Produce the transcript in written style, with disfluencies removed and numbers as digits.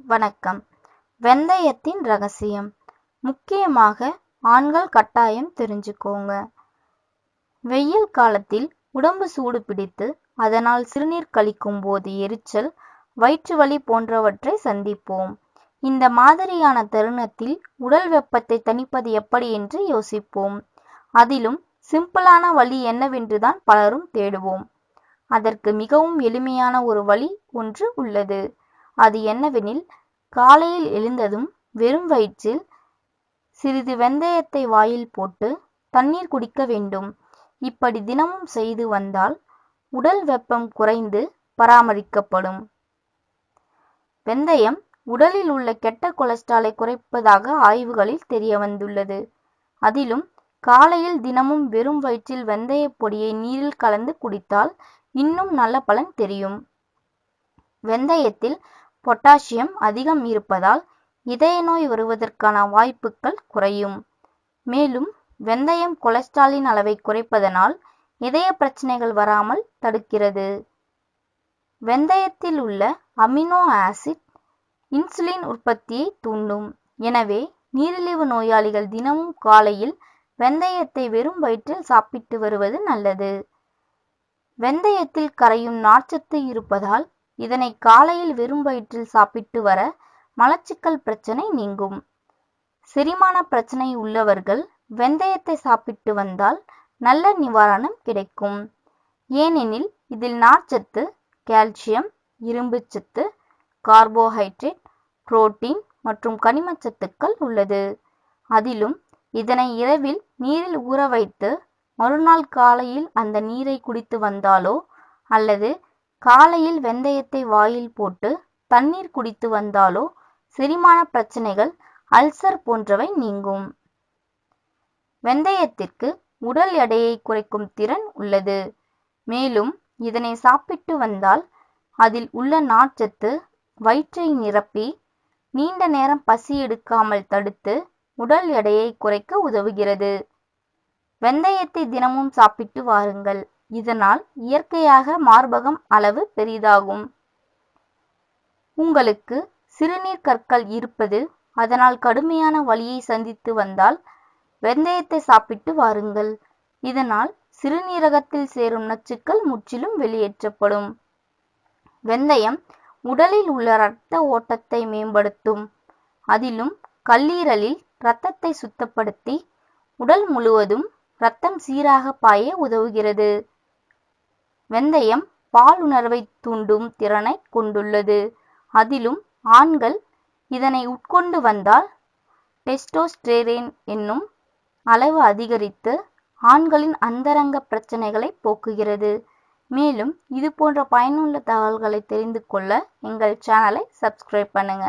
வணக்கம். வெந்தயத்தின் ரகசியம். முக்கியமாக ஆண்கள் கட்டாயம் தெரிஞ்சுக்கோங்க. வெயில் காலத்தில் உடம்பு சூடு பிடித்து அதனால் சிறுநீர் கழிக்கும் போது எரிச்சல், வயிற்று வலி போன்றவற்றை சந்திப்போம். இந்த மாதிரியான தருணத்தில் உடல் வெப்பத்தை தணிப்பது எப்படி என்று யோசிப்போம். அதிலும் சிம்பிளான வழி என்னவென்றுதான் பலரும் தேடுவோம். அதற்கு மிகவும் எளிமையான ஒரு வழி ஒன்று உள்ளது. அது என்னவெனில், காலையில் எழுந்ததும் வெறும் வயிற்றில் சிறிது வெந்தயத்தை வாயில் போட்டு தண்ணீர் குடிக்க வேண்டும். இப்படி தினமும் செய்து வந்தால் உடல் வெப்பம் குறைந்து பராமரிக்கப்படும். வெந்தயம் உடலில் உள்ள கெட்ட கொலஸ்ட்ராலை குறைப்பதாக ஆய்வுகளில் தெரிய வந்துள்ளது. அதிலும் காலையில் தினமும் வெறும் வயிற்றில் வெந்தய பொடியை நீரில் கலந்து குடித்தால் இன்னும் நல்ல பலன் தெரியும். வெந்தயத்தில் பொட்டாசியம் அதிகம் இருப்பதால் இதய நோய் வருவதற்கான வாய்ப்புகள் குறையும். மேலும் வெந்தயம் கொலஸ்ட்ராலின் அளவை குறைப்பதனால் இதய பிரச்சனைகள் வராமல் தடுக்கிறது. வெந்தயத்தில் உள்ள அமினோ ஆசிட் இன்சுலின் உற்பத்தியை தூண்டும். எனவே நீரிழிவு நோயாளிகள் தினமும் காலையில் வெந்தயத்தை வெறும் வயிற்றில் சாப்பிட்டு வருவது நல்லது. வெந்தயத்தில் கரையும் நார்ச்சத்து இருப்பதால் இதனை காலையில் வெறும் வயிற்றில் சாப்பிட்டு வர மலச்சிக்கல் பிரச்சனை நீங்கும். செரிமான பிரச்சனை உள்ளவர்கள் வெந்தயத்தை சாப்பிட்டு வந்தால் நல்ல நிவாரணம் கிடைக்கும். ஏனெனில் இதில் நார்ச்சத்து, கால்சியம், இரும்புச்சத்து, கார்போஹைட்ரேட், புரோட்டீன் மற்றும் கனிமச்சத்துக்கள் உள்ளது. அதிலும் இதனை இரவில் நீரில் ஊற வைத்து மறுநாள் காலையில் அந்த நீரை குடித்து வந்தாலோ அல்லது காலையில் வெந்தயத்தை வாயில் போட்டு தண்ணீர் குடித்து வந்தாலோ செரிமான பிரச்சனைகள், அல்சர் போன்றவை நீங்கும். வெந்தயத்திற்கு உடல் எடையை குறைக்கும் திறன் உள்ளது. மேலும் இதனை சாப்பிட்டு வந்தால் அதில் உள்ள நார்ச்சத்து வயிற்றை நிரப்பி நீண்ட நேரம் பசி எடுக்காமல் தடுத்து உடல் எடையை குறைக்க உதவுகிறது. வெந்தயத்தை தினமும் சாப்பிட்டு வாருங்கள். இதனால் இயற்கையாக மார்பகம் அளவு பெரிதாகும். உங்களுக்கு சிறுநீர் கற்கள் இருப்பது, அதனால் கடுமையான வலியை சந்தித்து வந்தால் வெந்தயத்தை சாப்பிட்டு வாருங்கள். இதனால் சிறுநீரகத்தில் சேரும் நச்சுக்கள் முற்றிலும் வெளியேற்றப்படும். வெந்தயம் உடலில் உள்ள இரத்த ஓட்டத்தை மேம்படுத்தும். அதிலும் கல்லீரலில் இரத்தத்தை சுத்தப்படுத்தி உடல் முழுவதும் இரத்தம் சீராக பாய உதவுகிறது. வெந்தயம் பாலுணர்வை தூண்டும் திறனை கொண்டுள்ளது. அதிலும் ஆண்கள் இதனை உட்கொண்டு வந்தால் டெஸ்டோஸ்டெரோன் என்னும் அளவு அதிகரித்து ஆண்களின் அந்தரங்க பிரச்சனைகளை போக்குகிறது. மேலும் இது போன்ற பயனுள்ள தகவல்களை தெரிந்து கொள்ள எங்கள் சேனலை சப்ஸ்கிரைப் பண்ணுங்க.